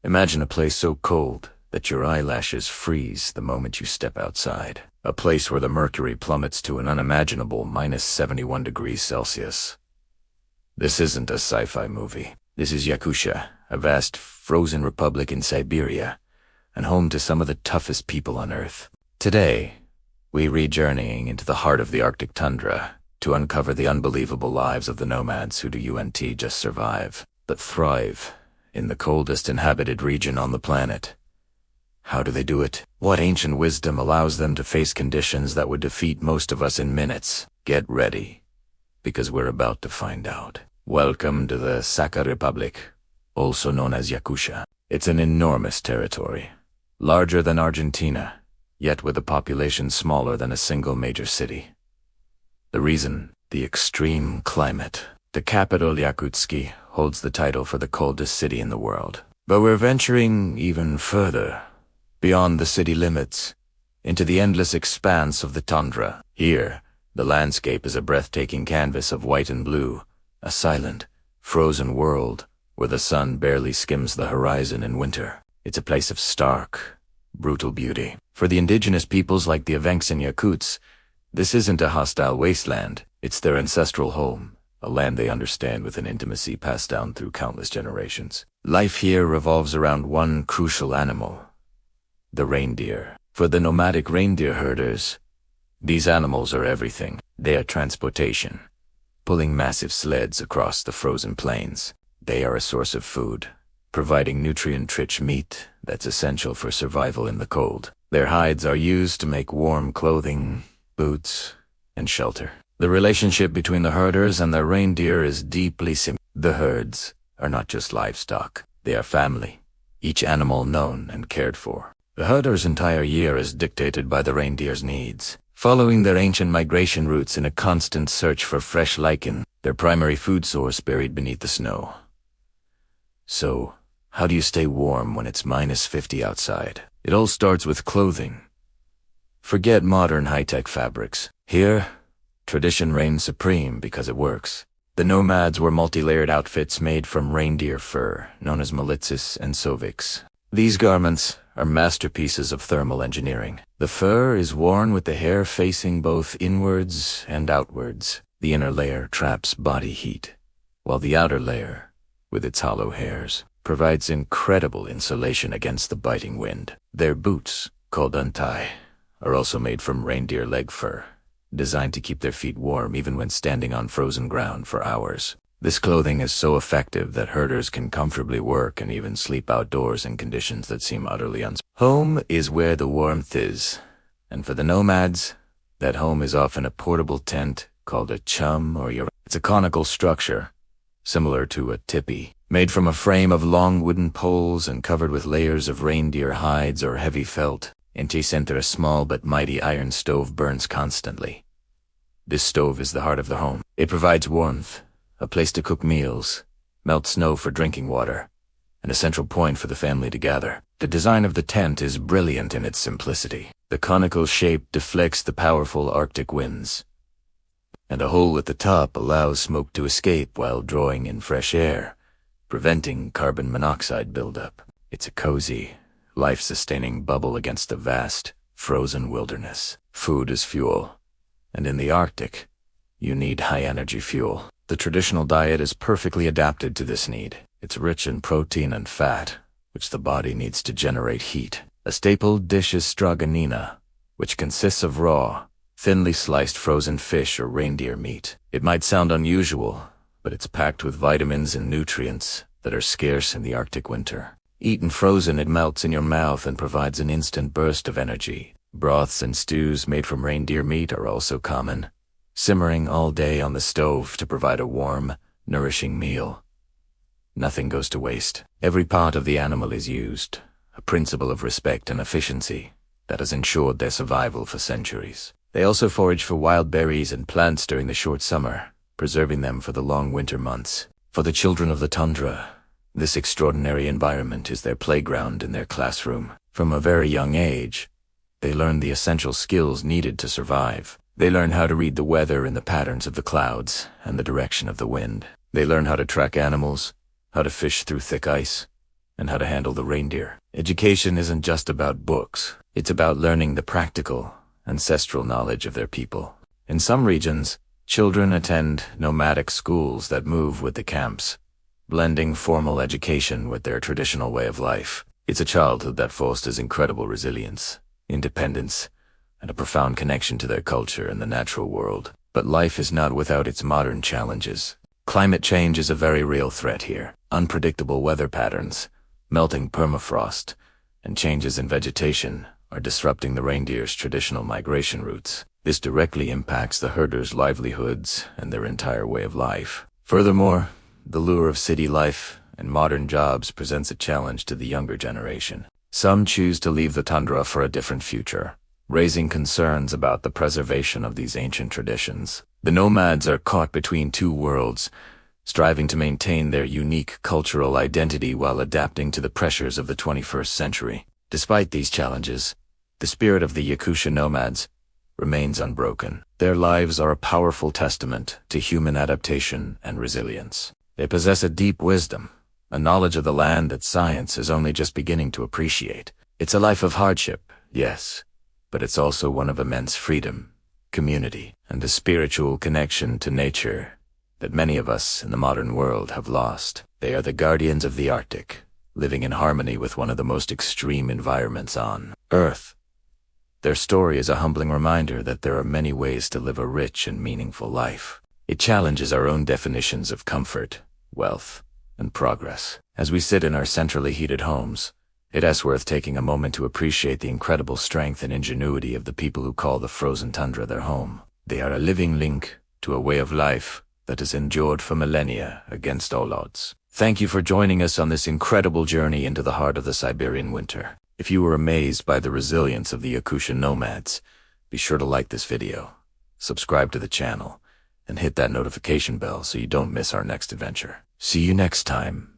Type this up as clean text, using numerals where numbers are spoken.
Imagine a place so cold that your eyelashes freeze the moment you step outside. A place where the mercury plummets to an unimaginable -71 degrees Celsius. This isn't a sci-fi movie. This is Yakutia, a vast frozen republic in Siberia, and home to some of the toughest people on Earth. Today, we re-journeying into the heart of the Arctic tundra to uncover the unbelievable lives of the nomads who do UNT just survive, but thrive in the coldest inhabited region on the planet. How do they do it? What ancient wisdom allows them to face conditions that would defeat most of us in minutes? Get ready, because we're about to find out. Welcome to the Saka Republic, also known as Yakutia. It's an enormous territory, larger than Argentina, yet with a population smaller than a single major city. The reason? The extreme climate. The capital, Yakutsk, holds the title for the coldest city in the world. But we're venturing even further, beyond the city limits, into the endless expanse of the tundra. Here, the landscape is a breathtaking canvas of white and blue, a silent, frozen world where the sun barely skims the horizon in winter. It's a place of stark, brutal beauty. For the indigenous peoples like the Evenks and Yakuts, this isn't a hostile wasteland. It's their ancestral home, a land they understand with an intimacy passed down through countless generations. Life here revolves around one crucial animal, the reindeer. For the nomadic reindeer herders, these animals are everything. They are transportation, pulling massive sleds across the frozen plains. They are a source of food, providing nutrient-rich meat that's essential for survival in the cold. Their hides are used to make warm clothing, boots, and shelter. The relationship between the herders and their reindeer is deeply similar. The herds are not just livestock. They are family, each animal known and cared for. The herder's entire year is dictated by the reindeer's needs, following their ancient migration routes in a constant search for fresh lichen, their primary food source buried beneath the snow. So, how do you stay warm when it's -50 outside? It all starts with clothing. Forget modern high-tech fabrics. Here, tradition reigns supreme because it works. The nomads wore multi-layered outfits made from reindeer fur, known as militsis and sovix. These garments are masterpieces of thermal engineering. The fur is worn with the hair facing both inwards and outwards. The inner layer traps body heat, while the outer layer, with its hollow hairs, provides incredible insulation against the biting wind. Their boots, called untai, are also made from reindeer leg fur, designed to keep their feet warm even when standing on frozen ground for hours. This clothing is so effective that herders can comfortably work and even sleep outdoors in conditions that seem utterly unsafe. Home is where the warmth is, and for the nomads, that home is often a portable tent called a chum or yara. It's a conical structure, similar to a tipi, made from a frame of long wooden poles and covered with layers of reindeer hides or heavy felt. In its center, a small but mighty iron stove burns constantly. This stove is the heart of the home. It provides warmth, a place to cook meals, melt snow for drinking water, and a central point for the family to gather. The design of the tent is brilliant in its simplicity. The conical shape deflects the powerful Arctic winds, and a hole at the top allows smoke to escape while drawing in fresh air, preventing carbon monoxide buildup. It's a cozy, life-sustaining bubble against the vast, frozen wilderness. Food is fuel, and in the Arctic, you need high-energy fuel. The traditional diet is perfectly adapted to this need. It's rich in protein and fat, which the body needs to generate heat. A staple dish is straganina, which consists of raw, thinly sliced frozen fish or reindeer meat. It might sound unusual, but it's packed with vitamins and nutrients that are scarce in the Arctic winter. Eaten frozen, it melts in your mouth and provides an instant burst of energy. Broths and stews made from reindeer meat are also common, simmering all day on the stove to provide a warm, nourishing meal. Nothing goes to waste. Every part of the animal is used, a principle of respect and efficiency that has ensured their survival for centuries. They also forage for wild berries and plants during the short summer, preserving them for the long winter months. For the children of the tundra, this extraordinary environment is their playground and their classroom. From a very young age, they learn the essential skills needed to survive. They learn how to read the weather and the patterns of the clouds and the direction of the wind. They learn how to track animals, how to fish through thick ice, and how to handle the reindeer. Education isn't just about books. It's about learning the practical, ancestral knowledge of their people. In some regions, children attend nomadic schools that move with the camps, blending formal education with their traditional way of life. It's a childhood that fosters incredible resilience, independence, and a profound connection to their culture and the natural world. But life is not without its modern challenges. Climate change is a very real threat here. Unpredictable weather patterns, melting permafrost, and changes in vegetation are disrupting the reindeer's traditional migration routes. This directly impacts the herders' livelihoods and their entire way of life. Furthermore, the lure of city life and modern jobs presents a challenge to the younger generation. Some choose to leave the tundra for a different future, raising concerns about the preservation of these ancient traditions. The nomads are caught between two worlds, striving to maintain their unique cultural identity while adapting to the pressures of the 21st century. Despite these challenges, the spirit of the Yakutia nomads remains unbroken. Their lives are a powerful testament to human adaptation and resilience. They possess a deep wisdom, a knowledge of the land that science is only just beginning to appreciate. It's a life of hardship, yes, but it's also one of immense freedom, community, and a spiritual connection to nature that many of us in the modern world have lost. They are the guardians of the Arctic, living in harmony with one of the most extreme environments on Earth. Their story is a humbling reminder that there are many ways to live a rich and meaningful life. It challenges our own definitions of comfort, wealth, and progress. As we sit in our centrally heated homes, it is worth taking a moment to appreciate the incredible strength and ingenuity of the people who call the frozen tundra their home. They are a living link to a way of life that has endured for millennia against all odds. Thank you for joining us on this incredible journey into the heart of the Siberian winter. If you were amazed by the resilience of the Yakutia nomads, be sure to like this video, subscribe to the channel, and hit that notification bell so you don't miss our next adventure. See you next time.